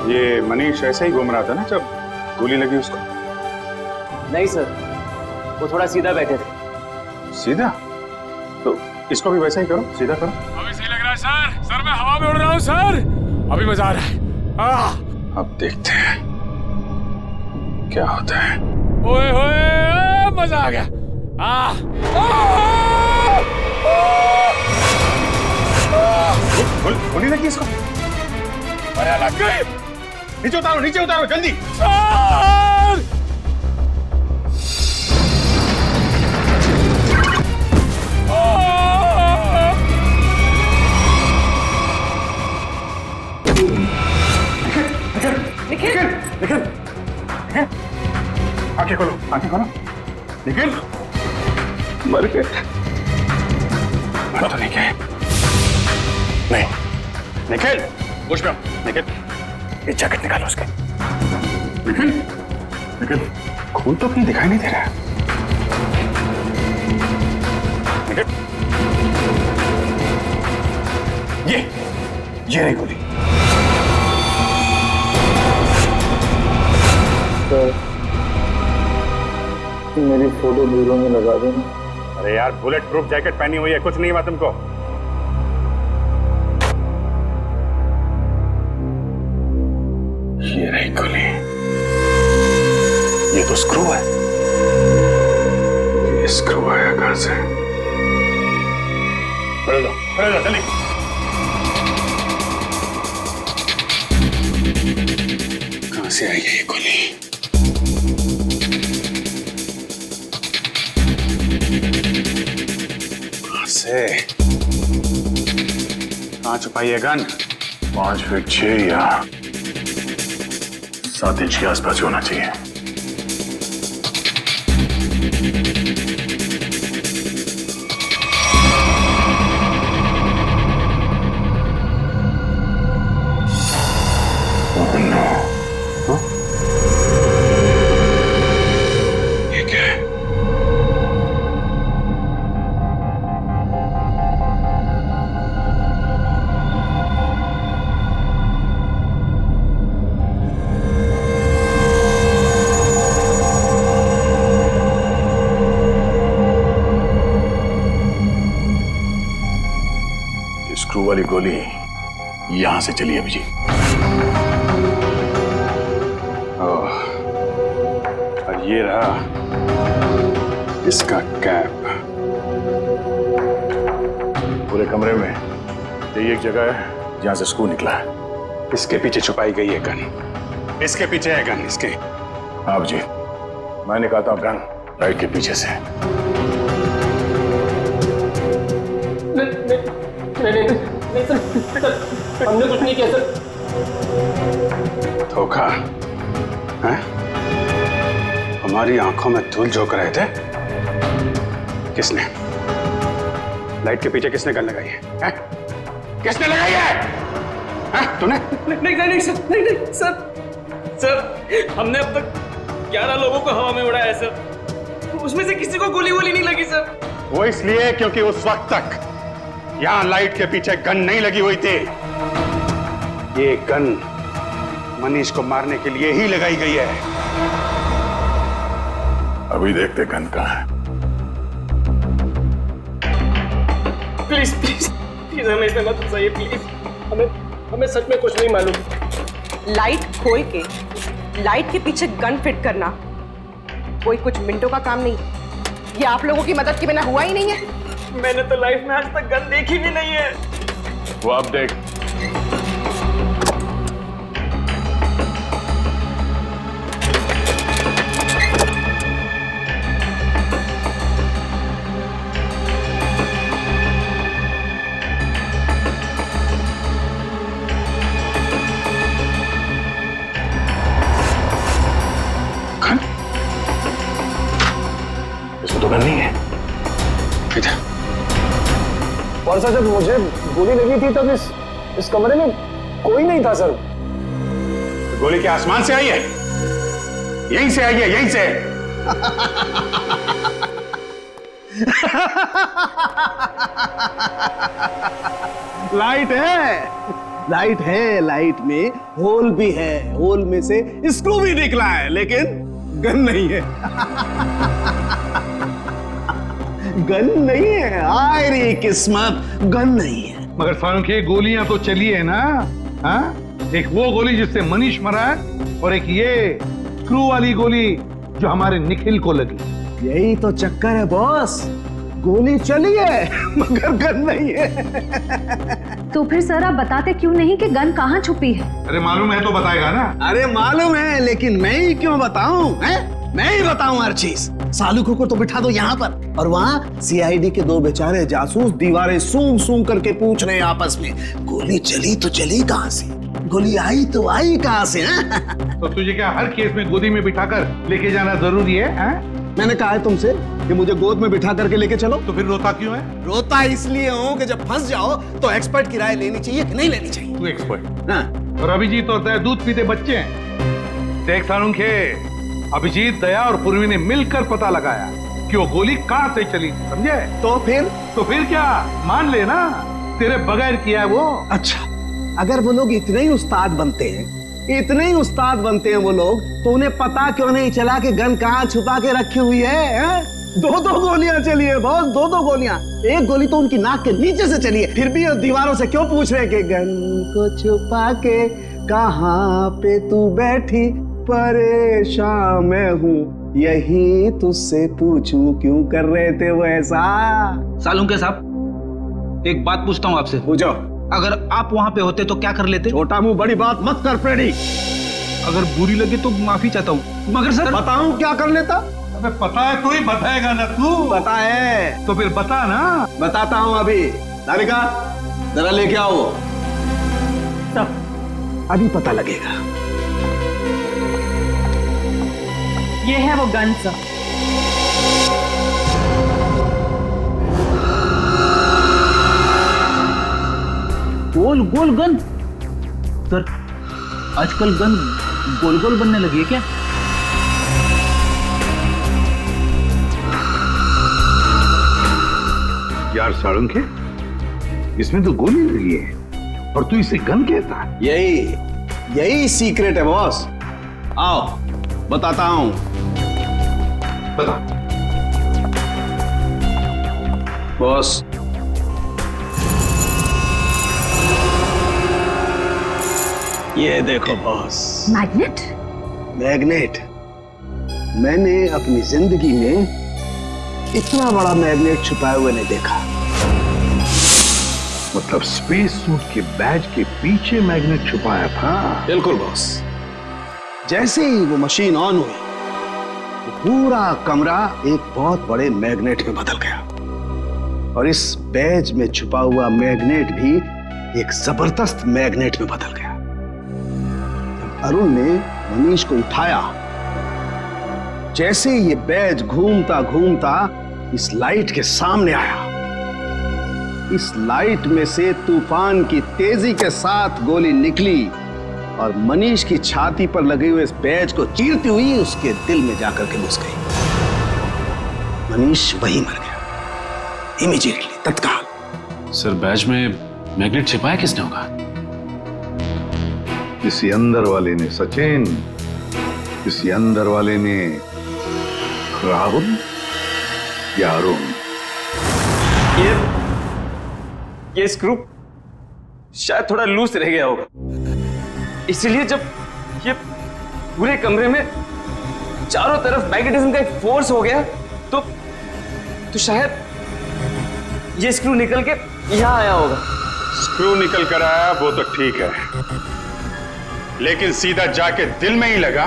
ये मनीष ऐसे ही घूम रहा था ना जब गोली लगी उसको? नहीं सर, वो थोड़ा सीधा बैठे थे। सीधा? तो इसको भी वैसा ही करो, सीधा करो। अभी सही लग रहा है सर। सर मैं हवा में उड़ रहा हूँ सर। अभी मजा आ रहा है। अब देखते हैं क्या होता है। ओए होए, मजा आ गया। गोली लगी इसको? अरे लग गई। नीचे उतारो जल्दी। सर! निखिल, आंखें खोलो। निखिल, मर गए। मर तो नहीं गए। नहीं, निखिल, होश में आओ। निखिल, ये जैकेट निकालो उसके। निखिल, खून तो कहीं दिखाई नहीं दे रहा है। निखिल, ये रही गोली। मेरी फोटो ब्यूरो में लगा देना। अरे यार, बुलेट प्रूफ जैकेट पहनी हुई है, कुछ नहीं हुआ तुमको। ये रही गोली। ये तो स्क्रू है। ये स्क्रू आया कहां से? खड़े जाओ जल्दी। कहां से आई है ये गोली? कहां छुपाई है गन? 5 फीट 6 या 7 इंच के आसपास होना चाहिए। ये क्या है? स्क्रू वाली गोली यहां से चली अभी जी। और ये रहा इसका कैप। पूरे कमरे में यही एक जगह है जहां से स्क्रू निकला है। इसके पीछे छुपाई गई है गन। इसके पीछे है गन, इसके। आप जी, मैं निकालता हूं गन लाइट के पीछे से। नहीं सर, हमने कुछ नहीं किया सर। धोखा है? हमारी आंखों में धूल झोंक रहे थे। किसने? लाइट के पीछे किसने गन लगाई है? किसने लगाई है? तूने? नहीं सर, हमने अब तक 11 लोगों को हवा में उड़ाया है सर। उसमें से किसी को गोली नहीं लगी सर। वो इसलिए क्योंकि उस वक्त तक यहां लाइट के पीछे गन नहीं लगी हुई थी। ये गन मनीष को मारने के लिए ही लगाई गई है। अभी देखते गन कहां है। प्लीज हमें इसमें मत फंसाइए प्लीज। हमें सच में कुछ नहीं मालूम। लाइट खोल के लाइट के पीछे गन फिट करना कोई कुछ मिनटों का काम नहीं। ये आप लोगों की मदद के बिना हुआ ही नहीं है। मैंने तो लाइफ में आज तक गन देखी भी नहीं है। वो आप देख। गन? इसमें तो गन नहीं है। इधर। और सर, जब मुझे गोली लगी थी तब इस कमरे में कोई नहीं था सर। गोली क्या आसमान से आई है? यहीं से आई है, यहीं से। लाइट है, लाइट है, लाइट में होल भी है, होल में से स्क्रू भी निकला है, लेकिन गन नहीं है। गन नहीं है, आय रे किस्मत, गन नहीं है। मगर सालुंखे गोलियां तो चली है ना? हाँ, एक वो गोली जिससे मनीष मरा है और एक ये स्क्रू वाली गोली जो हमारे निखिल को लगी। यही तो चक्कर है बॉस, गोली चली है मगर गन नहीं है। तो फिर सर आप बताते क्यों नहीं कि गन कहाँ छुपी है? अरे मालूम है तो बताएगा ना। अरे मालूम है, लेकिन मैं ही क्यों बताऊं? मैं ही बताऊं हर चीज। सालुखों को तो बिठा दो यहाँ पर, और वहाँ सीआईडी के दो बेचारे जासूस दीवारें सूंघ सूंघ करके पूछ रहे हैं आपस में, गोली चली तो चली कहाँ से, गोली आई तो आई कहाँ से? तो तुझे क्या हर केस में गोदी में बिठाकर लेके जाना जरूरी है? मैंने कहा है तुमसे कि मुझे गोद में बिठा करके लेके चलो। तो फिर रोता क्यों है? रोता इसलिए हूँ कि जब फंस जाओ तो एक्सपर्ट की राय लेनी चाहिए कि नहीं लेनी चाहिए। तू एक्सपर्ट। हाँ। और अभिजीत और दया दूध पीते बच्चे हैं। देख सालुंखे, अभिजीत, दया और पूर्वी ने मिलकर पता लगाया कि वो गोली कहाँ से चली, समझे? तो फिर क्या मान लेना, तेरे बगैर किया है वो। अच्छा, अगर वो लोग इतने ही उस्ताद बनते हैं, इतने ही उस्ताद बनते हैं वो लोग, तो उन्हें पता क्यों नहीं चला कि गन कहाँ छुपा के रखी हुई है? दो गोलियां चली है बॉस, दो गोलियां। एक गोली तो उनकी नाक के नीचे से चली है, फिर भी दीवारों से क्यों पूछ रहे कि गन को छुपा के कहाँ पे तू बैठी, परेशान मैं हूँ यही तुझसे पूछूं, क्यों कर रहे थे वो ऐसा? सालुंखे साहब, एक बात पूछता हूँ आपसे। पूछो। अगर आप वहां पे होते तो क्या कर लेते? छोटा मुंह बड़ी बात मत कर फ्रेडी। अगर बुरी लगी तो माफी चाहता हूँ, मगर सर बताऊं क्या कर लेता? अबे पता है तो ही बताएगा ना तू। पता है तो फिर बता ना। बताता हूँ अभी। राधिका जरा लेके आओ। अभी पता लगेगा। ये है वो गन सर। गोल गोल गन? सर आजकल गन गोल गोल बनने लगी है क्या? यार सालुंखे, इसमें तो गोली लगी है और तू इसे गन कहता है? यही सीक्रेट है बॉस। आओ बताता हूं। बता। बॉस, ये देखो बॉस। मैग्नेट? मैग्नेट। मैंने अपनी जिंदगी में इतना बड़ा मैग्नेट छुपाए हुए नहीं देखा। मतलब स्पेस सूट के बैज के पीछे मैग्नेट छुपाया था? बिल्कुल बॉस। जैसे ही वो मशीन ऑन हुई, तो पूरा कमरा एक बहुत बड़े मैग्नेट में बदल गया, और इस बैज में छुपा हुआ मैग्नेट भी एक जबरदस्त मैग्नेट में बदल गया। जब अरुण ने मनीष को उठाया, जैसे ये बैज घूमता घूमता इस लाइट के सामने आया, इस लाइट में से तूफान की तेजी के साथ गोली निकली और मनीष की छाती पर लगे हुए इस बैज को चीरती हुई उसके दिल में जाकर के घुस गई। मनीष वहीं मर गया, इमीडिएटली, तत्काल। सर, बैज में मैग्नेट छिपाया किसने होगा? किसी अंदर वाले ने सचिन, किसी अंदर वाले ने राहुल या अरुण। ये स्क्रू शायद थोड़ा लूज रह गया होगा, इसीलिए जब ये पूरे कमरे में चारों तरफ मैग्नेटिज्म का एक फोर्स हो गया तो शायद ये स्क्रू निकल के यहां आया होगा। स्क्रू निकल कर आया वो तो ठीक है, लेकिन सीधा जाके दिल में ही लगा,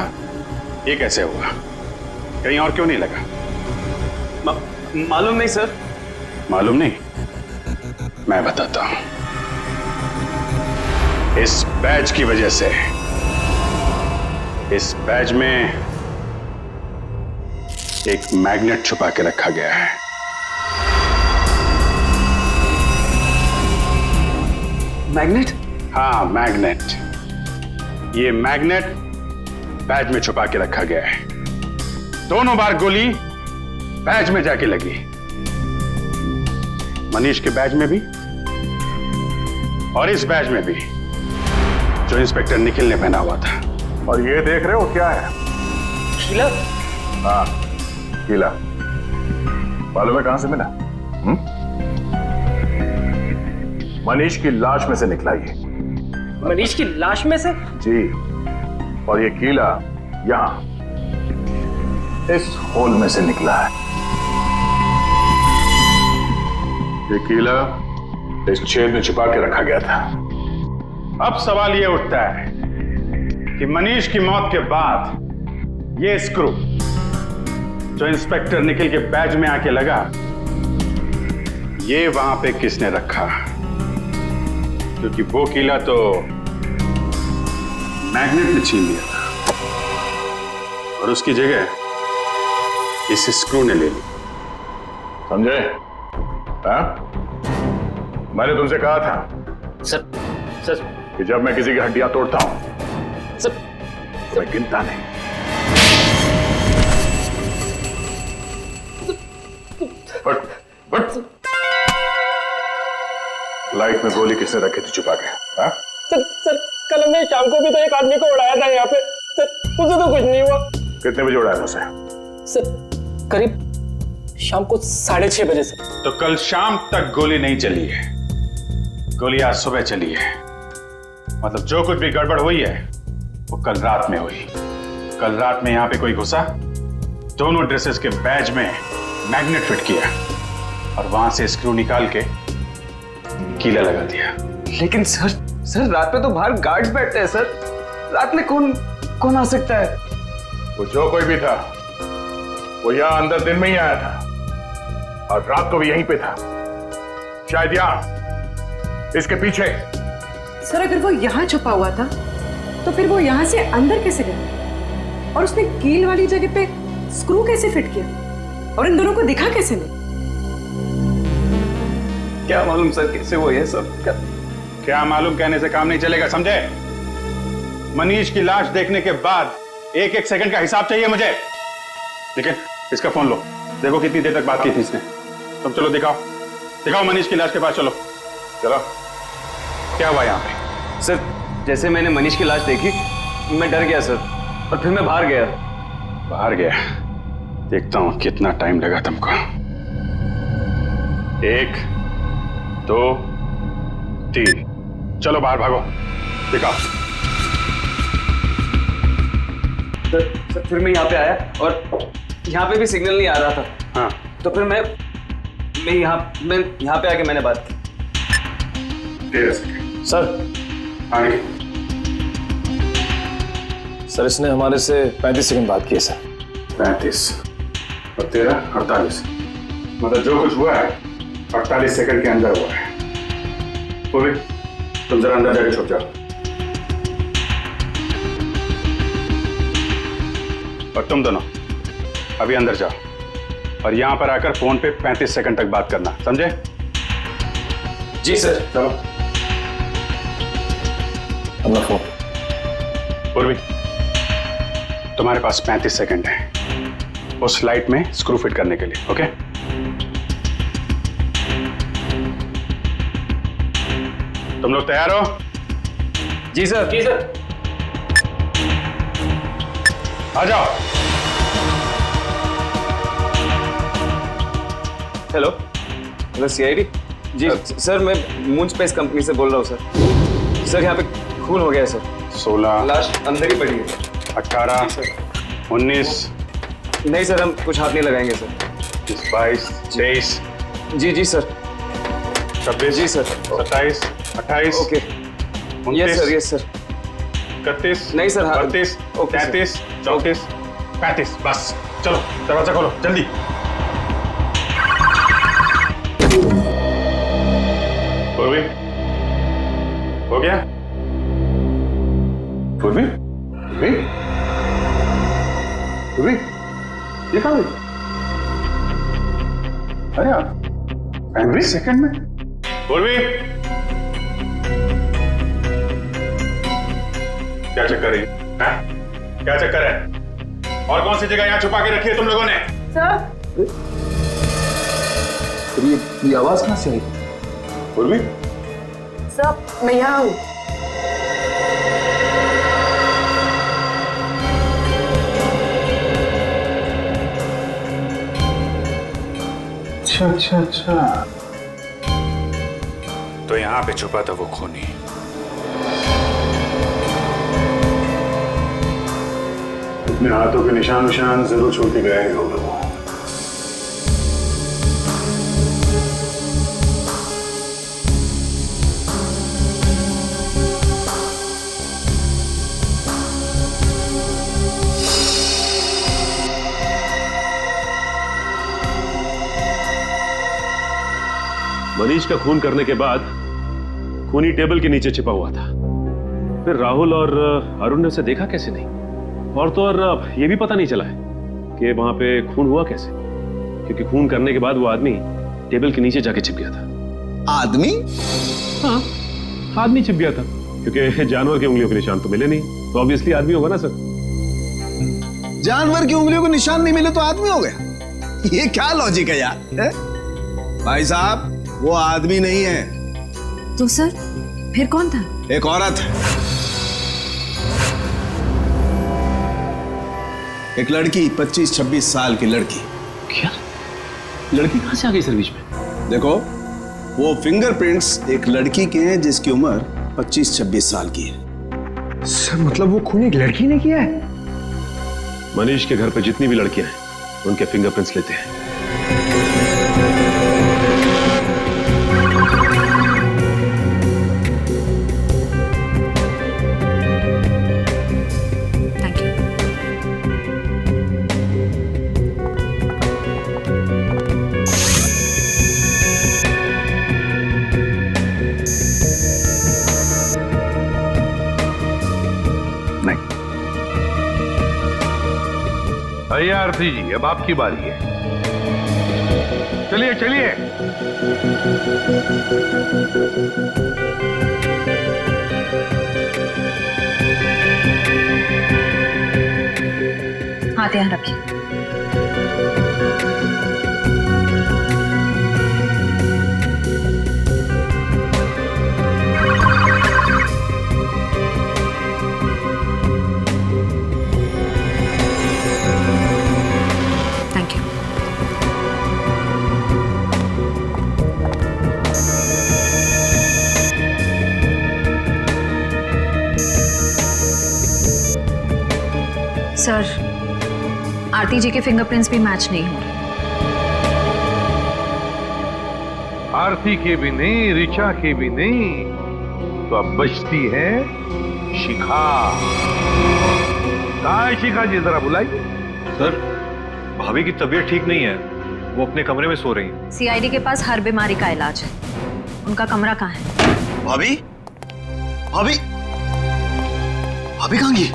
ये कैसे हुआ? कहीं और क्यों नहीं लगा? मालूम नहीं सर। मालूम नहीं? मैं बताता हूं। इस बैज की वजह से इस बैज में एक मैग्नेट छुपा के रखा गया है। मैग्नेट? हाँ, मैग्नेट। ये मैग्नेट बैज में छुपा के रखा गया है। दोनों बार गोली बैज में जाके लगी, मनीष के बैज में भी और इस बैज में भी। जो इंस्पेक्टर निखिल ने पहना हुआ था। और ये देख रहे हो क्या है? कीला? हाँ, कीला। मालूम है कहां से मिला? मनीष की लाश में से निकला ये। मनीष की लाश में से? जी। और ये कीला यहां इस होल में से निकला है। ये कीला इस छेद में छुपा के रखा गया था। अब सवाल ये उठता है कि मनीष की मौत के बाद ये स्क्रू जो इंस्पेक्टर निखिल के बैज में आके लगा, ये वहां पे किसने रखा? क्योंकि वो कीला तो मैग्नेट ने छीन लिया था और उसकी जगह इस स्क्रू ने ले ली। समझे? हाँ? मैंने तुमसे कहा था सर कि जब मैं किसी की हड्डियां तोड़ता हूं सर तो मैं गिनता नहीं। बट लाइट में गोली किसने रखी थी छुपा के? हाँ? सर कल हमने शाम को भी तो एक आदमी को उड़ाया था यहाँ पे। सर मुझे तो कुछ नहीं हुआ। कितने बजे उड़ाया उसे? सर करीब शाम को 6:30 बजे से। तो कल शाम तक गोली नहीं चली है, गोली आज सुबह चली है। मतलब जो कुछ भी गड़बड़ हुई है वो कल रात में हुई। कल रात में यहां पे कोई घुसा, दोनों ड्रेसेस के बैज में मैग्नेट फिट किया और वहां से स्क्रू निकाल के कीला लगा दिया। लेकिन सर रात में तो बाहर गार्ड्स बैठते हैं सर। रात में कौन आ सकता है? वो जो कोई भी था वो यहां अंदर दिन में ही आया था और रात को भी यहीं पे था। शायद यहां इसके पीछे। सर अगर वो यहाँ छुपा हुआ था तो फिर वो यहाँ से अंदर कैसे गया? और उसने कील वाली जगह पे स्क्रू कैसे फिट किया? और इन दोनों को दिखा कैसे नहीं? क्या मालूम सर कैसे वो ये सब क्या मालूम कहने से काम नहीं चलेगा, समझे? मनीष की लाश देखने के बाद एक एक सेकंड का हिसाब चाहिए मुझे। लेकिन इसका फोन लो, देखो कितनी देर तक बात की थी इसने। तुम चलो दिखाओ मनीष की लाश के पास चलो। चलो, क्या हुआ यहाँ पे? सर जैसे मैंने मनीष की लाश देखी मैं डर गया सर, और फिर मैं बाहर गया। देखता हूं कितना टाइम लगा तुमको। 1 2 3, चलो बाहर भागो, दिखाओ। सर फिर मैं यहाँ पे आया और यहाँ पे भी सिग्नल नहीं आ रहा था। हाँ, तो फिर मैं यहाँ पे आके मैंने बात की। सर आगे। सर इसने हमारे से 35 सेकंड बात की है सर। 35 और 13 48, मतलब जो कुछ हुआ है 48 सेकंड के अंदर हुआ है। तो भी तुम जरा अंदर जाके छुप जाओ और तुम दोनों अभी अंदर जाओ और यहां पर आकर फोन पे 35 सेकंड तक बात करना, समझे? जी सर। चलो। अपना फोन। पूर्वी, तुम्हारे पास 35 सेकंड है उस लाइट में स्क्रू फिट करने के लिए, ओके? तुम लोग तैयार हो? जी सर। आ जाओ। Hello CID. जी सर मैं मून स्पेस कंपनी से बोल रहा हूँ सर। सर यहाँ पे खून हो गया है सर। 16, लाश अंदर ही पड़ी है। 18, 19, नहीं सर हम कुछ हाथ नहीं लगाएंगे सर। 22, 23, जी सर। 26, जी सर। 27, 28, ओके। 29, यस सर 31, नहीं सर, हाँ। 32, ओके, सर। 33, 34, 35, बस चलो दरवाजा खोलो जल्दी। पूर्वी, हो गया? पूर्वी, ये कहाँ गई? अरे यार 35 सेकंड में। पूर्वी, क्या चक्कर है? क्या चक्कर है? और कौन सी जगह यहाँ छुपा के रखी है तुम लोगों ने? सर ये आवाज कहाँ से आई? पूर्वी, सर मैं यहाँ हूँ। अच्छा अच्छा अच्छा, तो यहां पे छुपा था वो खूनी। अपने हाथों के निशान निशान जरूर छोड़ के गए होगा वो। मनीष का खून करने के बाद खूनी टेबल के नीचे छिपा हुआ था। फिर राहुल और अरुण ने उसे देखा कैसे नहीं, और तो और ये भी पता नहीं चला है कि वहां पे खून हुआ कैसे, क्योंकि खून करने के बाद वो आदमी टेबल के नीचे जाके छिप गया था। आदमी? हाँ, आदमी छिप गया था, क्योंकि जानवर की उंगलियों के निशान तो मिले नहीं, तो ऑब्वियसली आदमी होगा ना सर। जानवर की उंगलियों के निशान नहीं मिले तो आदमी हो गया? ये क्या लॉजिक है यार? है? भाई साहब, वो आदमी नहीं है। तो सर फिर कौन था? एक औरत है, एक लड़की, 25-26 साल की लड़की। क्या? लड़की कहां से आ गई सर बीच में? देखो, वो फिंगरप्रिंट्स एक लड़की के हैं जिसकी उम्र 25-26 साल की है। सर मतलब वो खून एक लड़की ने किया है? मनीष के घर पे जितनी भी लड़कियां हैं उनके फिंगरप्रिंट्स लेते हैं। भैया आरती जी, अब आपकी बारी है। चलिए चलिए। हाथ यहाँ रखिए। Thank you. सर, आरती जी के फिंगरप्रिंट्स भी मैच नहीं हो रहे। आरती के भी नहीं, ऋचा के भी नहीं, तो अब बचती है शिखा। कहाँ है शिखा जी? जरा बुलाइए। सर, भाभी की तबीयत ठीक नहीं है, वो अपने कमरे में सो रही हैं। सीआईडी के पास हर बीमारी का इलाज है। उनका कमरा कहाँ है? भाभी? भाभी? भाभी कहाँ गई?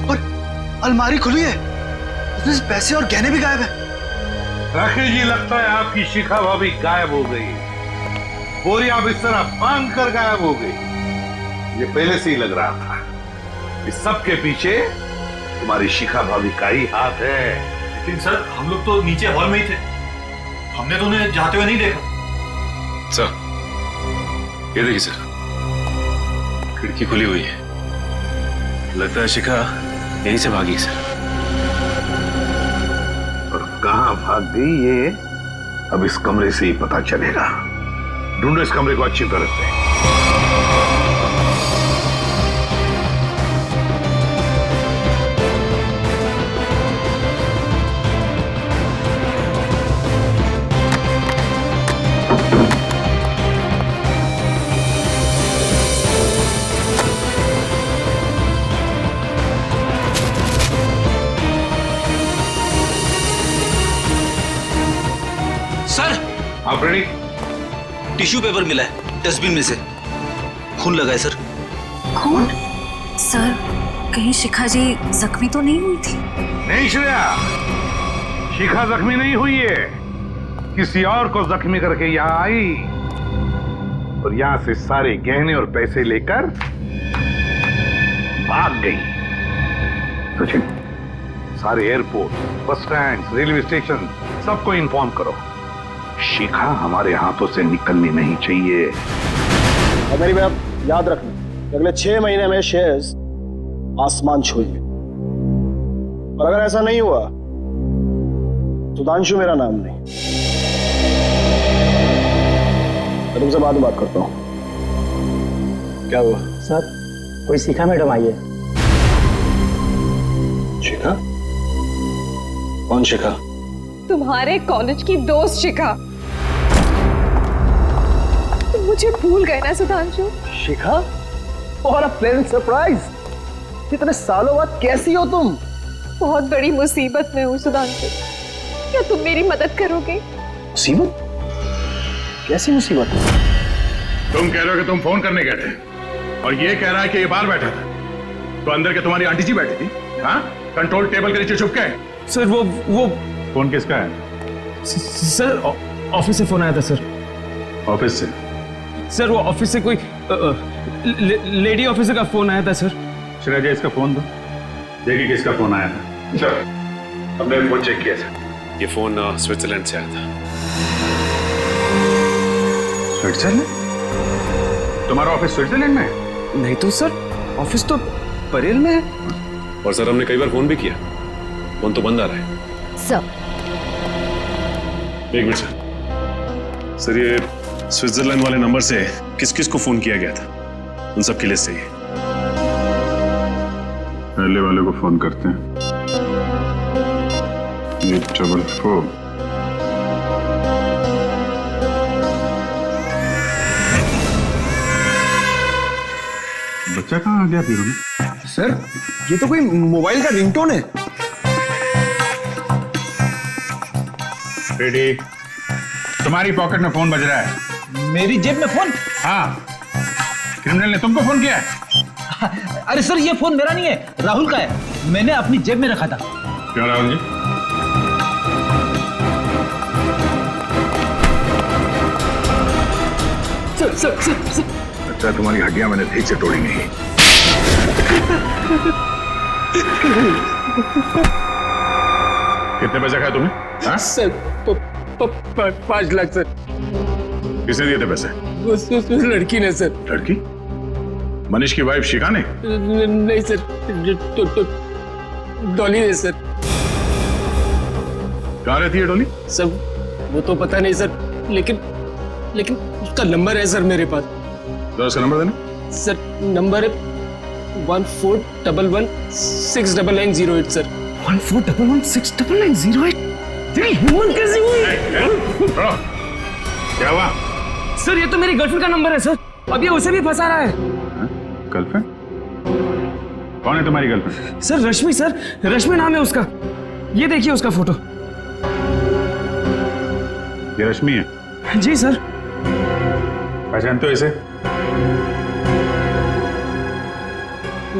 और अलमारी खुली है, उसमें से पैसे और गहने भी गायब है। राकेश जी, लगता है आपकी शिखा भाभी गायब हो गई। बोरिया बिस्तर बांध कर गायब हो गई। ये पहले से ही लग रहा था। इस सब के पीछे तुम्हारी शिखा भाभी का ही हाथ है। लेकिन सर, हम लोग तो नीचे हॉल में ही थे, हमने तो उन्हें जाते हुए नहीं देखा। सर, ये देखिए सर, खिड़की खुली हुई है। लगता है शिखा यहीं से भागी सर। और कहां भाग गई ये अब इस कमरे से ही पता चलेगा। ढूंढो इस कमरे को अच्छी तरह से। सर, हाँ प्रणीत, टिश्यू पेपर मिला है डस्टबिन में से, खून लगा है सर। खून? सर, कहीं शिखा जी जख्मी तो नहीं हुई थी? नहीं श्रेया, शिखा जख्मी नहीं हुई है, किसी और को जख्मी करके यहाँ आई और यहाँ से सारे गहने और पैसे लेकर भाग गई। सचिन, सारे airport, bus stand, railway station सबको इन्फॉर्म करो, शिखा हमारे हाथों से निकलनी नहीं चाहिए। और मेरी बात याद रखना, अगले 6 महीने में शेयर्स आसमान छूएंगे, और अगर ऐसा नहीं हुआ सुधांशु मेरा नाम नहीं। मैं तुमसे बाद में बात करता हूँ। क्या हुआ? सर कोई शिखा मैडम आई है। शिखा? कौन शिखा? तुम्हारे कॉलेज की दोस्त शिखा। तुम मुझे भूल गए ना सुधांशु? शिखा? और प्लेजेंट सरप्राइज। इतने सालों बाद कैसी हो तुम? बहुत बड़ी मुसीबत में हूँ सुधांशु, क्या तुम मेरी मदद करोगे? मुसीबत? कैसी मुसीबत? तुम कह रहे हो कि तुम फोन करने गए थे और ये कह रहा है कि ये बाहर बैठा था, तो अंदर के तुम्हारी आंटी जी बैठी थी, हाँ? कंट्रोल टेबल के नीचे छुप के। सर वो फोन किसका है? सर ऑफिस से फोन आया था सर। ऑफिस से? सर वो ऑफिस से कोई लेडी ऑफिसर का फोन आया था सर। श्रेया इसका फोन दो, देखिए किसका फोन आया था। सर हमने फोन चेक किया सर। ये फोन स्विट्जरलैंड से आया था। स्विट्जरलैंड? तुम्हारा ऑफिस स्विट्जरलैंड में है? नहीं तो सर, ऑफिस तो परेल में है। और सर हमने कई बार फोन भी किया, फोन तो बंद आ रहा है। सर एक मिनट सर। सर ये स्विट्जरलैंड वाले नंबर से किस किस को फोन किया गया था, उन सब की लिस्ट चाहिए। पहले वाले को फोन करते हैं। 844। बच्चा कहाँ आ गया फिर में? सर ये तो कोई मोबाइल का रिंगटोन है। बेटी, तुम्हारी पॉकेट में फोन बज रहा है। मेरी जेब में फोन? हाँ, क्रिमिनल ने तुमको फोन किया है। अरे सर ये फोन मेरा नहीं है, राहुल का है, मैंने अपनी जेब में रखा था। क्यों राहुल जी? सर अच्छा तुम्हारी हड्डियां मैंने ठीक से तोड़ी नहीं। कितने पैसे खाए तुमने? हाँ? Sir 5 lakh sir. किसने दिए थे पैसे? उस लड़की ने सर। लड़की? मनीष की वाइफ शिखा ने? नहीं सर, डॉली ने सर। कहाँ रहती है डॉली? सर वो तो पता नहीं सर, लेकिन उसका नंबर है सर मेरे पास। तो उसका नंबर देना। सर नंबर है 1411690908 सर। 1411690908? तेरी हिम्मत कैसी हुई? क्या हुआ? सर ये तो मेरी गर्लफ्रेंड का नंबर है सर, अब ये उसे भी फंसा रहा है। गर्लफ्रेंड? कौन है तुम्हारी गर्लफ्रेंड? सर रश्मि, सर रश्मि नाम है उसका। ये देखिए उसका फोटो। ये रश्मि है? जी सर। पहचानते हो इसे?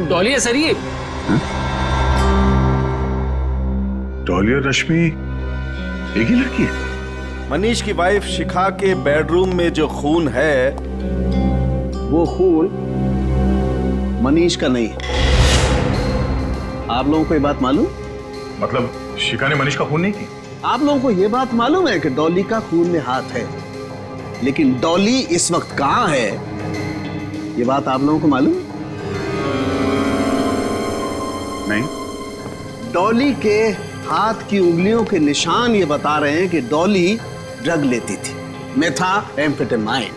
डॉली है सर ये। डॉली और रश्मि एक ही लड़की है? मनीष की वाइफ शिखा के बेडरूम में जो खून है, वो खून मनीष का नहीं है। आप लोगों को ये बात मालूम? मतलब शिखा ने मनीष का खून नहीं की? आप लोगों को ये बात मालूम है कि डॉली का खून में हाथ है, लेकिन डॉली इस वक्त कहां है, ये बात आप लोगों को मालूम? नहीं। डॉली के हाथ की उंगलियों के निशान ये बता रहे हैं कि डॉली ड्रग लेती थी, मेथाम्फेटामाइन।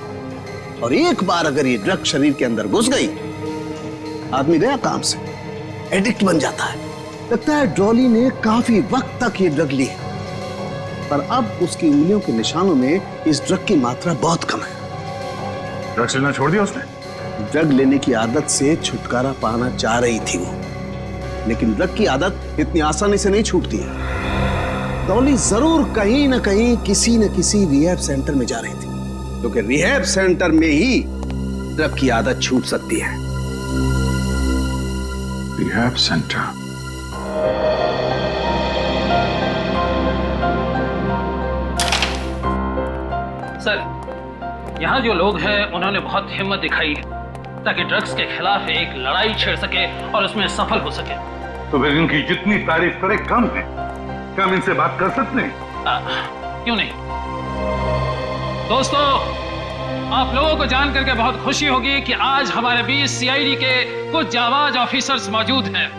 और एक बार अगर ये ड्रग शरीर के अंदर घुस गई, आदमी गया काम से, एडिक्ट बन जाता है। लगता है डॉली ने काफी वक्त तक ये ड्रग ली है, पर अब उसकी उंगलियों के निशानों में इस ड्रग की मात्रा बहुत कम है। ड्रग्स लेना छोड़ दिया उसने? ड्रग लेने की आदत से छुटकारा पाना चाह रही थी वो, लेकिन ड्रग की आदत इतनी आसानी से नहीं छूटती है। डॉली जरूर कहीं ना कहीं किसी न किसी रिहैब सेंटर में जा रही थी, क्योंकि रिहैब सेंटर में ही ड्रग की आदत छूट सकती है। Rehab centre? सर, यहाँ जो लोग हैं उन्होंने बहुत हिम्मत दिखाई है ताकि ड्रग्स के खिलाफ एक लड़ाई छेड़ सके और उसमें सफल हो सके। तो फिर इनकी जितनी तारीफ करे कम है। क्या हम इनसे बात कर सकते हैं? क्यों नहीं? दोस्तों, आप लोगों को जान करके बहुत खुशी होगी कि आज हमारे बीच सीआईडी के कुछ जाबाज ऑफिसर्स मौजूद हैं।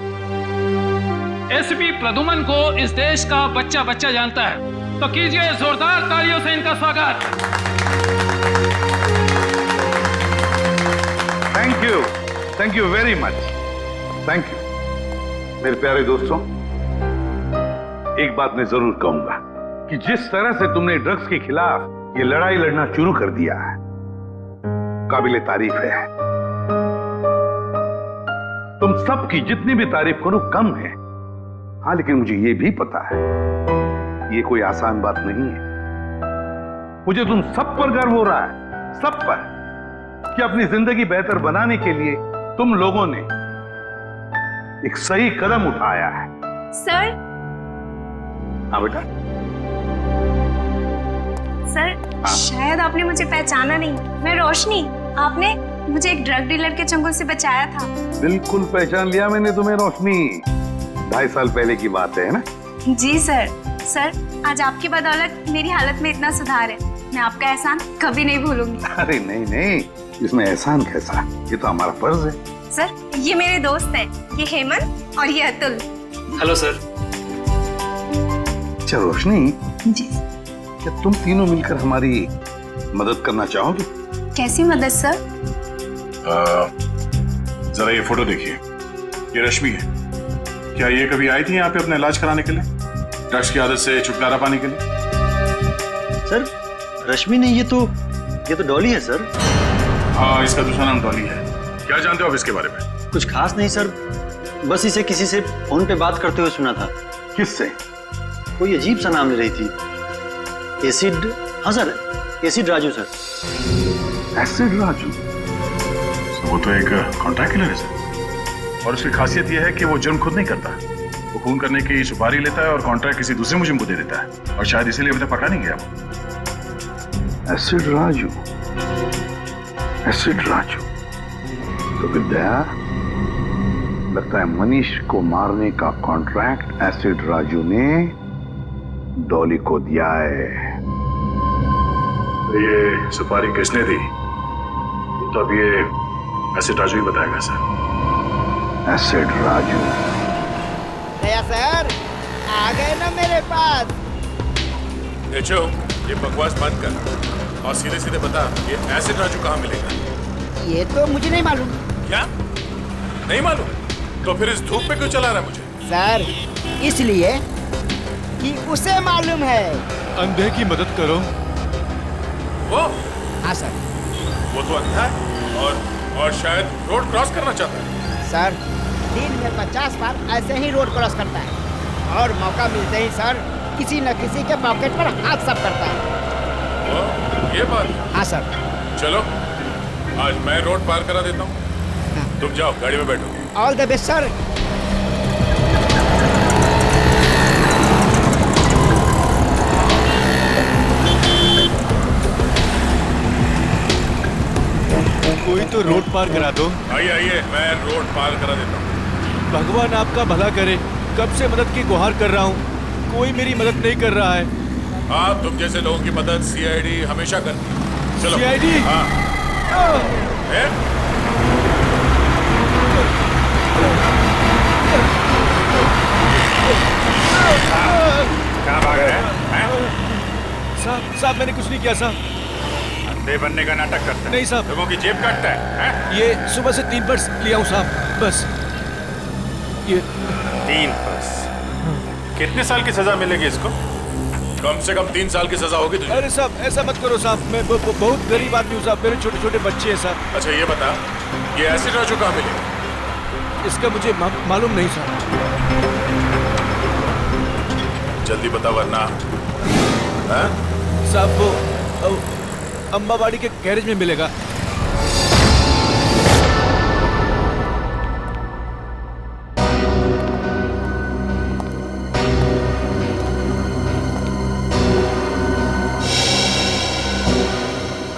एसपी प्रदुमन को इस देश का बच्चा बच्चा जानता है, तो कीजिए जोरदार तालियों से इनका स्वागत। Thank you very much, thank you. मेरे प्यारे दोस्तों, एक बात मैं जरूर कहूंगा कि जिस तरह से तुमने ड्रग्स के खिलाफ ये लड़ाई लड़ना शुरू कर दिया है, काबिले तारीफ है। तुम सबकी जितनी भी तारीफ करो कम है। हाँ, लेकिन मुझे ये भी पता है ये कोई आसान बात नहीं है। मुझे तुम सब पर गर्व हो रहा है, सब पर, कि अपनी जिंदगी बेहतर बनाने के लिए तुम लोगों ने एक सही कदम उठाया है। सर, हाँ बेटा। सर, शायद आपने मुझे पहचाना नहीं। मैं रोशनी, आपने मुझे एक ड्रग डीलर के चंगुल से बचाया था। बिल्कुल पहचान लिया मैंने तुम्हें रोशनी। 2.5 साल पहले की बात है ना? जी सर। सर, आज आपकी बदौलत मेरी हालत में इतना सुधार है, मैं आपका एहसान कभी नहीं भूलूंगी। अरे नहीं नहीं, इसमें एहसान कैसा, ये तो हमारा फर्ज है। सर, ये मेरे दोस्त हैं, ये हेमंत और ये अतुल। Hello sir. अच्छा रोशनी जी, क्या तुम तीनों मिलकर हमारी मदद करना चाहोगे? कैसी मदद सर? जरा ये फोटो देखिए, ये रश्मि है। क्या ये कभी आई थी यहाँ पे अपना इलाज कराने के लिए, ड्रग्स की आदत से छुटकारा पाने के लिए? सर, रश्मि नहीं, ये तो डॉली है सर। हाँ, इसका दूसरा नाम डॉली है। क्या जानते हो आप इसके बारे में? कुछ खास नहीं सर, बस इसे किसी से फोन पे बात करते हुए सुना था। किससे? कोई अजीब सा नाम ले रही थी। एसिड, हाँ sir, acid Raju sir. Acid Raju? वो तो एक कॉन्ट्रैक्ट किलर है सर, और उसकी खासियत यह है कि वो जुर्म खुद नहीं करता, वो खून करने की सुपारी लेता है और कॉन्ट्रैक्ट किसी दूसरे मुजरिम को दे देता है, और शायद इसीलिए अभी तक पकड़ा नहीं गया वो। Acid Raju, acid Raju. तो विद्या, लगता है मनीष को मारने का कॉन्ट्रैक्ट एसिड राजू ने डॉली को दिया है। तो ये सुपारी किसने दी, तो अब ये एसिड राजू ही बताएगा सर। एसिड राजू। नया सर, आ गए ना मेरे पास। देखो, ये बकवास बंद कर और सीधे सीधे बता, ये एसिड राजू कहाँ मिलेगा? ये तो मुझे नहीं मालूम। क्या नहीं मालूम? तो फिर इस धूप पे क्यों चला रहा है मुझे? सर, इसलिए कि उसे मालूम है। अंधे की मदद करो। वो? हाँ सर। वो तो अंधा है और शायद रोड क्रॉस करना चाहता है। सर, दिन में 50 बार ऐसे ही रोड क्रॉस करता है, और मौका मिलते ही सर किसी न किसी के पॉकेट पर हाथ साफ करता है। ये बात? हाँ सर। चलो, आज मैं रोड पार करा देता हूँ। तुम जाओ, गाड़ी में बैठो। All the best sir. कोई तो रोड पार करा दो। आइए आइए, मैं रोड पार करा देता हूँ। भगवान आपका भला करे, कब से मदद की गुहार कर रहा हूँ, कोई मेरी मदद नहीं कर रहा है। हाँ, तुम जैसे लोगों की मदद सीआईडी हमेशा करती है। चलो। सीआईडी? हाँ। कहाँ भाग रहे हैं? साहब, मैंने कुछ नहीं किया साहब। अंधे बनने का नाटक करता है? नहीं साहब। लोगों की जेब काटता है? ये सुबह से 3 पर्स लिया हूँ साहब, बस। ये 3 पर्स? कितने साल की सजा मिलेगी इसको? कम से कम 3 साल की सजा होगी तुझे। अरे साहब, ऐसा मत करो साहब, मैं बहुत गरीब आदमी हूँ साहब, मेरे छोटे छोटे बच्चे हैं साहब। अच्छा ये बता, ये एसिड राजू कहाँ मिलेगा? इसका मुझे मालूम नहीं साहब। जल्दी बता वरना। साहब, वो अंबाबाड़ी के गैरेज में मिलेगा।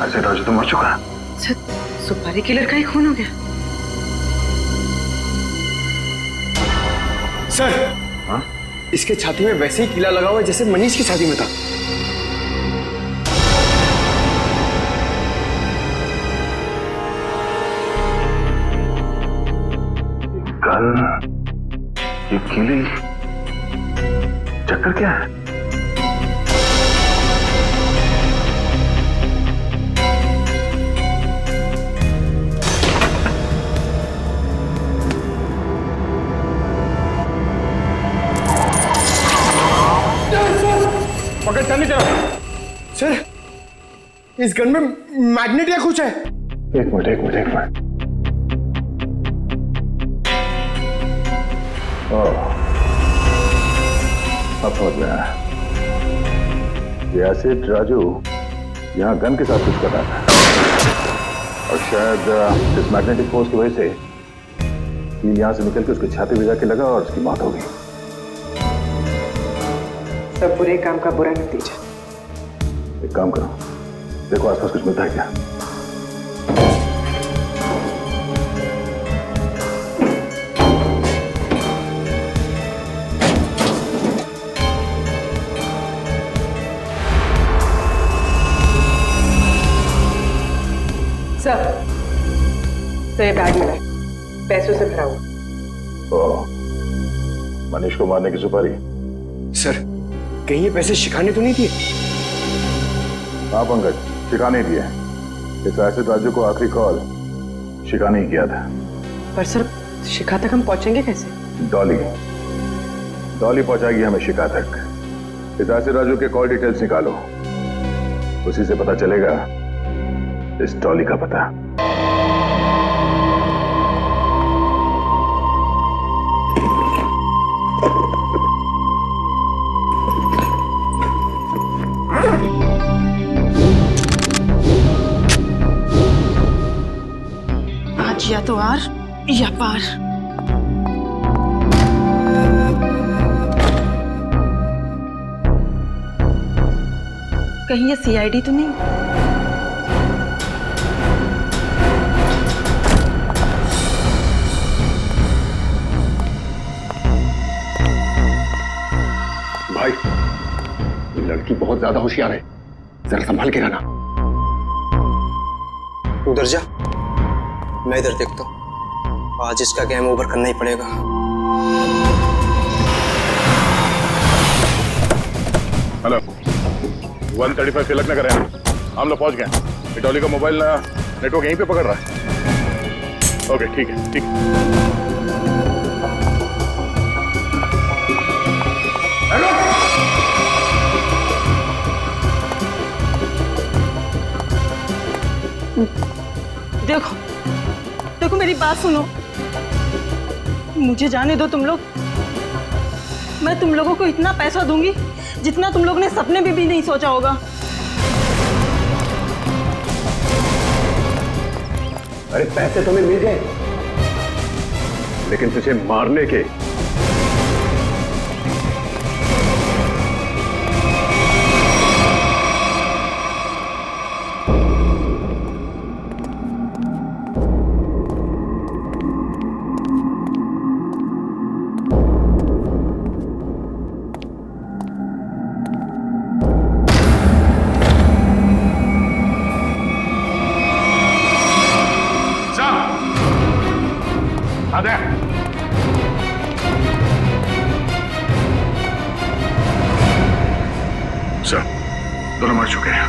एसिड राजू तो मर चुका है। सुपारी किलर का ही खून हो गया। सर, हाँ? इसके छाती में वैसे ही कीला लगा हुआ है जैसे मनीष की छाती में था। कल ये कीली चक्कर क्या है? पकड़ चल नहीं सर, इस गन में मैग्नेट या कुछ है। एक मिनट। अब समझ में आया। ये एसिड राजू यहाँ गन के साथ कुछ कर रहा था और शायद इस मैग्नेटिक फोर्स की वजह से कील यहाँ से निकल के उसके छाती में जाके लगा और उसकी मौत हो गई। सब बुरे काम का बुरा नतीजा। एक काम करो, देखो आसपास कुछ मिलता है क्या। सर, तो ये बैग मिला है, पैसों से भरा हुआ। मनीष को मारने की सुपारी? सर, कहीं ये पैसे शिखा ने तो नहीं दिए? हाँ पंकज, शिखा ने दिए। इस एसिड राजू को आखिरी कॉल शिखा ने किया था। पर सर, शिखा तक हम पहुंचेंगे कैसे? डॉली पहुंचाएगी हमें शिखा तक। इस एसिड राजू के कॉल डिटेल्स निकालो, उसी से पता चलेगा इस डॉली का पता। आज या तो आर या पार। कहीं ये सीआईडी तो नहीं? भाई, ये लड़की बहुत ज्यादा होशियार है, जरा संभाल के रहना। उधर जा, मैं इधर देखता हूँ। आज इसका गेम ओवर करना ही पड़ेगा। हेलो, 135 तिलक नगर है, हम लोग पहुंच गए। डॉली का मोबाइल नेटवर्क यहीं पे पकड़ रहा है। ओके, ठीक है, ठीक। देखो देखो, मेरी बात सुनो, मुझे जाने दो तुम लोग। मैं तुम लोगों को इतना पैसा दूंगी जितना तुम लोगों ने सपने में भी नहीं सोचा होगा। अरे पैसे तुम्हें मिल गए, लेकिन तुझे मारने के सर, दोनों मर चुके हैं।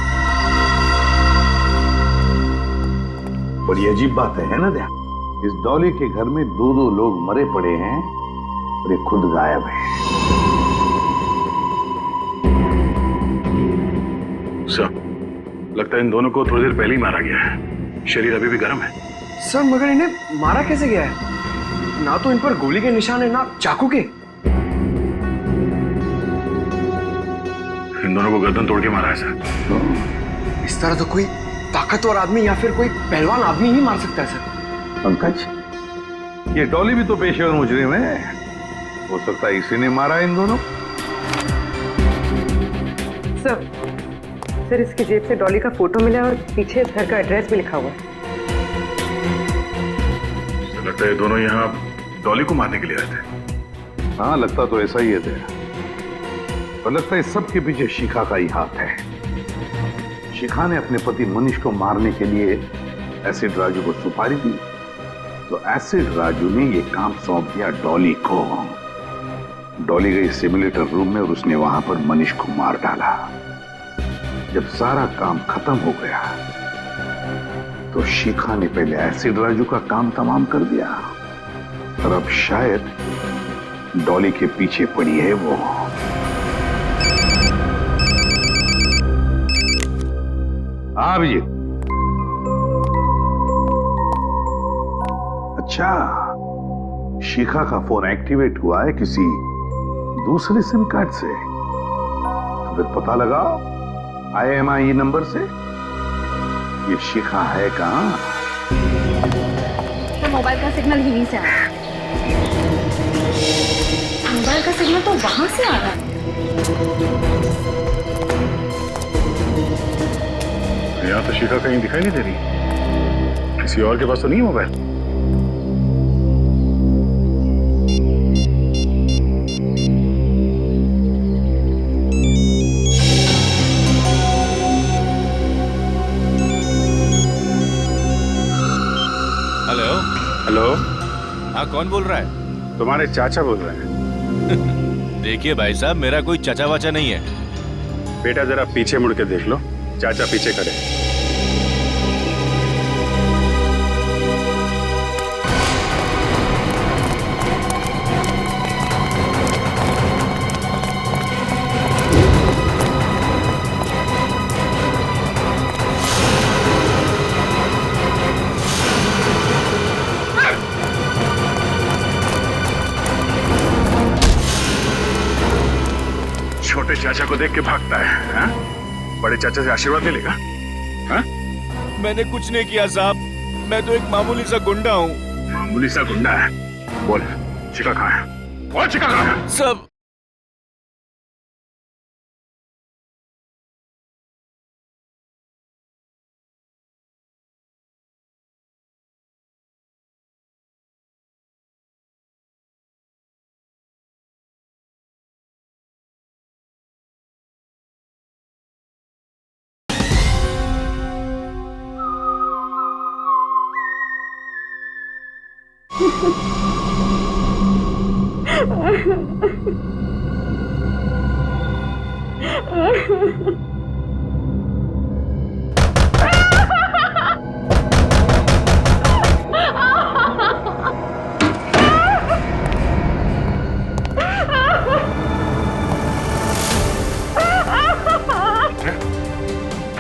बड़ी अजीब बात है ना दया? इस डॉली के घर में दो लोग मरे पड़े हैं और ये खुद गायब है। सर, लगता है इन दोनों को थोड़ी देर पहले ही मारा गया है। शरीर अभी भी गर्म है। सर, मगर इन्हें मारा कैसे गया है? ना तो इन पर गोली के निशान है, ना चाकू के। इन दोनों को गर्दन तोड़ के मारा है सर। इस तरह तो कोई ताकतवर आदमी या फिर कोई पहलवान आदमी ही मार सकता है सर। पंकज, ये डॉली भी तो पेशेवर मुजरिम है, हो सकता है इसी ने मारा इन दोनों। सर, इसकी जेब से डॉली का फोटो मिला और पीछे घर का एड्रेस भी लिखा हुआ है। लगता है दोनों यहाँ डॉली को मारने के लिए आए थे। हाँ, लगता तो ऐसा ही है दया, पर लगता है सब के पीछे शिखा का ही हाथ है। शिखा ने अपने पति मनीष को मारने के लिए एसिड राजू को सुपारी दी, तो एसिड राजू ने यह काम सौंप दिया डॉली को। डॉली गई सिमुलेटर रूम में और उसने वहां पर मनीष को मार डाला। जब सारा काम खत्म हो गया तो शिखा ने पहले एसिड राजू का काम तमाम कर दिया और अब शायद डॉली के पीछे पड़ी है वो। हाँ अभिजीत। अच्छा, शिखा का फोन एक्टिवेट हुआ है किसी दूसरे सिम कार्ड से, तो फिर पता लगाओ IMEI नंबर से ये शिखा है कहां? तो मोबाइल का सिग्नल यहीं से आ रहा है। मोबाइल का सिग्नल तो वहां से आ रहा है। यहां तो शिखा कहीं दिखाई नहीं दे रही। किसी और के पास तो नहीं है मोबाइल? हेलो। हाँ, कौन बोल रहा है? तुम्हारे चाचा बोल रहे हैं। देखिए भाई साहब, मेरा कोई चाचा वाचा नहीं है। बेटा जरा पीछे मुड़ के देख लो, चाचा पीछे खड़े। छोटे चाचा को देख के भागता है, हा? बड़े चाचा से आशीर्वाद मिलेगा? हा? मैंने कुछ नहीं किया साहब, मैं तो एक मामूली सा गुंडा हूँ। मामूली सा गुंडा है? बोल, शिखा कहाँ है? बोल, शिखा कहाँ है? सब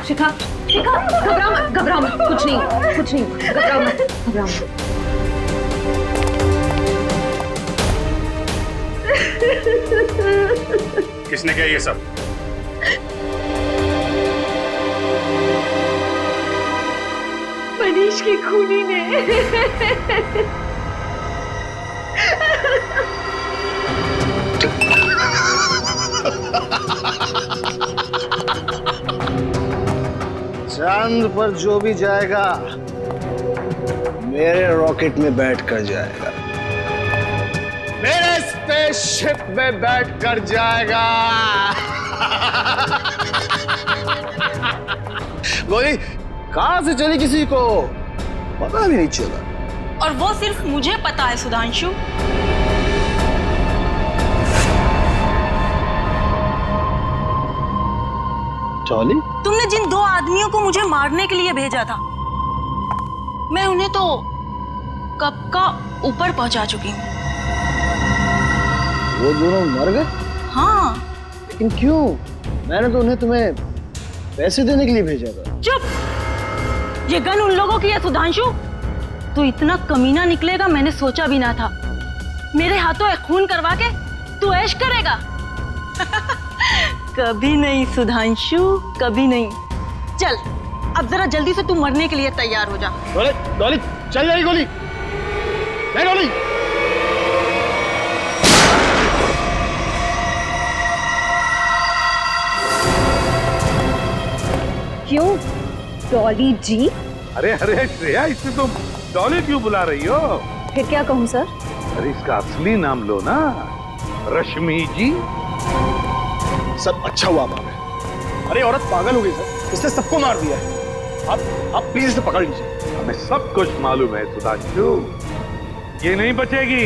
शिखा, शिखा, घबराओ मत, कुछ नहीं, घबराओ मत। किसने किया ये सब? मनीष की खूनी ने। चांद पर जो भी जाएगा मेरे रॉकेट में बैठ कर जाएगा, मेरे स्पेसशिप में बैठ कर जाएगा। गोली कहां से चली किसी को पता भी नहीं चला। और वो सिर्फ मुझे पता है सुधांशु। डॉली, तुमने जिन दो आदमियों को मुझे मारने के लिए भेजा था, मैं उन्हें तो कब का ऊपर पहुंचा चुकी हूँ। वो दोनों मर गए? हाँ। लेकिन क्यों? मैंने तो उन्हें तुम्हें पैसे देने के लिए भेजा था। चुप! ये गन उन लोगों की है सुधांशु। तू इतना कमीना निकलेगा मैंने सोचा भी ना था। मेरे हाथों एक खून करवा के तू ऐश करेगा? कभी नहीं सुधांशु, कभी नहीं। चल अब जरा जल्दी से तू मरने के लिए तैयार हो जा। डॉली, डॉली, चल जाएगी गोली। नहीं डॉली। क्यों डॉली जी? अरे अरे श्रेया, इसे तुम डॉली क्यों बुला रही हो? फिर क्या कहूँ सर? अरे इसका असली नाम लो ना, रश्मि जी। सब अच्छा हुआ मामे। अरे औरत पागल हो गई सर, इसने सबको मार दिया है। आप प्लीज इसे पकड़ लीजिए। हमें सब कुछ मालूम है सुधांशु, ये नहीं बचेगी।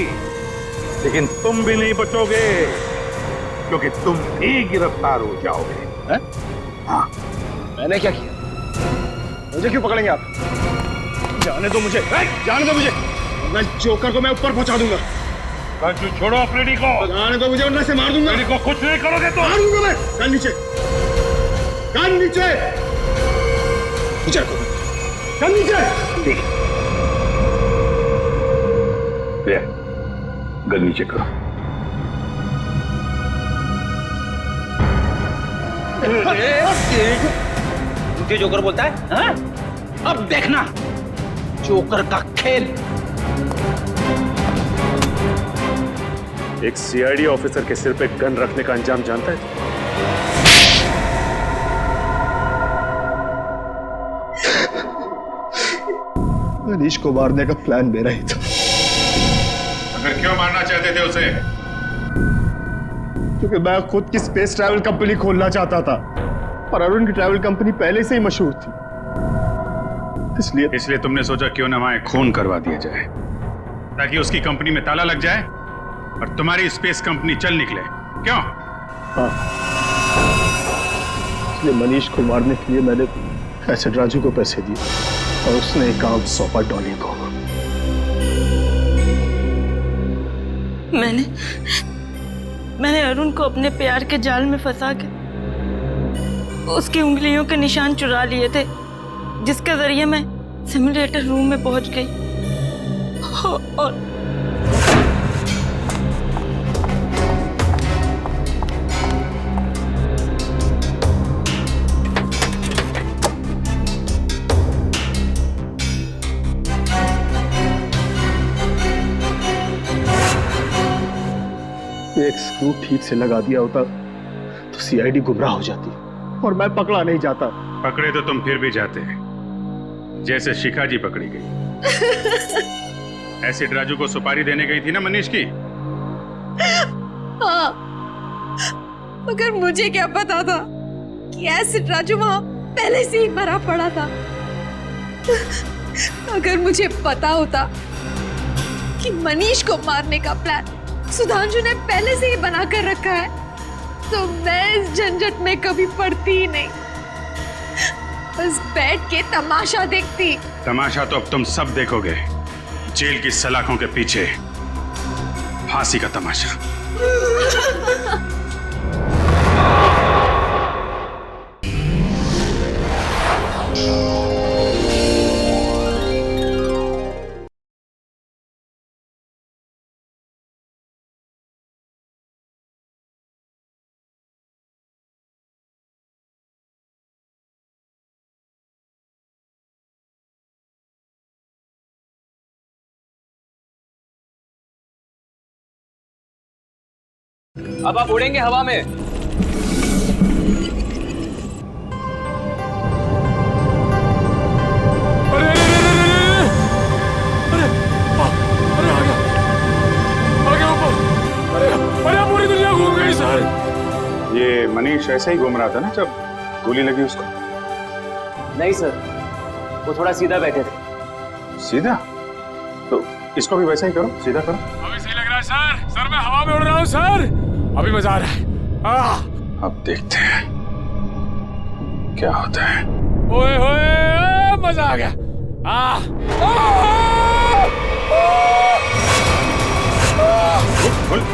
लेकिन तुम भी नहीं बचोगे, क्योंकि तुम भी गिरफ्तार हो जाओगे। हैं? हाँ, मैंने क्या किया? मुझे क्यों पकड़ेंगे आप? जाने दो मुझे, जाने दो मुझे, वरना जोकर को मैं ऊपर पहुंचा दूंगा। राजू छोड़ो अफ्रीदी को। जाने दो मुझे, वरना से मार दूंगा। अफ्रीदी को कुछ नहीं करोगे तो मार दूंगा मैं। कान नीचे, कान नीचे, नीचे रखो, कान नीचे। ठीक, गन नीचे करो। मुझे जोकर बोलता है हाँ? अब देखना जोकर का खेल। एक सीआईडी ऑफिसर के सिर पे गन रखने का अंजाम जानता है? मनीष को मारने का प्लान मेरा ही था। अगर क्यों मारना चाहते थे उसे? क्योंकि मैं खुद की स्पेस ट्रैवल कंपनी खोलना चाहता था और अरुण की ट्रैवल कंपनी पहले से ही मशहूर थी, इसलिए तुमने सोचा क्यों ना वहां खून करवा दिया जाए ताकि उसकी कंपनी में ताला लग जाए और तुम्हारी स्पेस कंपनी चल निकले। क्यों? हाँ, इसलिए मनीष को मारने के लिए मैंने एसिड राजू को पैसे दिए और उसने काम सौंपा डॉली को। मैंने अरुण को अपने प्यार के जाल में फंसा के उसकी उंगलियों के निशान चुरा लिए थे, जिसके जरिए मैं सिमुलेटर रूम में पहुंच गई और एक स्क्रू ठीक से लगा दिया होता तो सीआईडी गुमराह हो जाती और मैं पकड़ा नहीं जाता। पकड़े तो तुम फिर भी जाते, जैसे शिखा जी पकड़ी गई। एसिड राजू को सुपारी देने गई थी ना मनीष की। हाँ, मगर मुझे क्या पता था कि एसिड राजू वहां पहले से ही मरा पड़ा था। अगर मुझे पता होता कि मनीष को मारने का प्लान सुधांशु ने पहले से ही बना कर रखा है तो मैं इस झंझट में कभी पड़ती ही नहीं, बस बैठ के तमाशा देखती। तमाशा तो अब तुम सब देखोगे, जेल की सलाखों के पीछे फांसी का तमाशा। अब आप उड़ेंगे हवा में। अरे आ गया ऊपर। अरे पूरी दुनिया घूम गई सर। ये मनीष ऐसे ही घूम रहा था ना जब गोली लगी उसको? नहीं सर, वो थोड़ा सीधा बैठे थे। सीधा? तो इसको भी वैसा ही करो, सीधा करो। अभी सही लग रहा है सर। सर मैं हवा में उड़ रहा हूँ सर, अभी मजा आ रहा है। अब देखते हैं क्या होता है। ओए होए, मजा आ गया।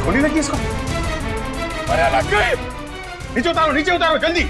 गोली लगी इसको। अरे लग गई। नीचे उतारो, नीचे उतारो जल्दी।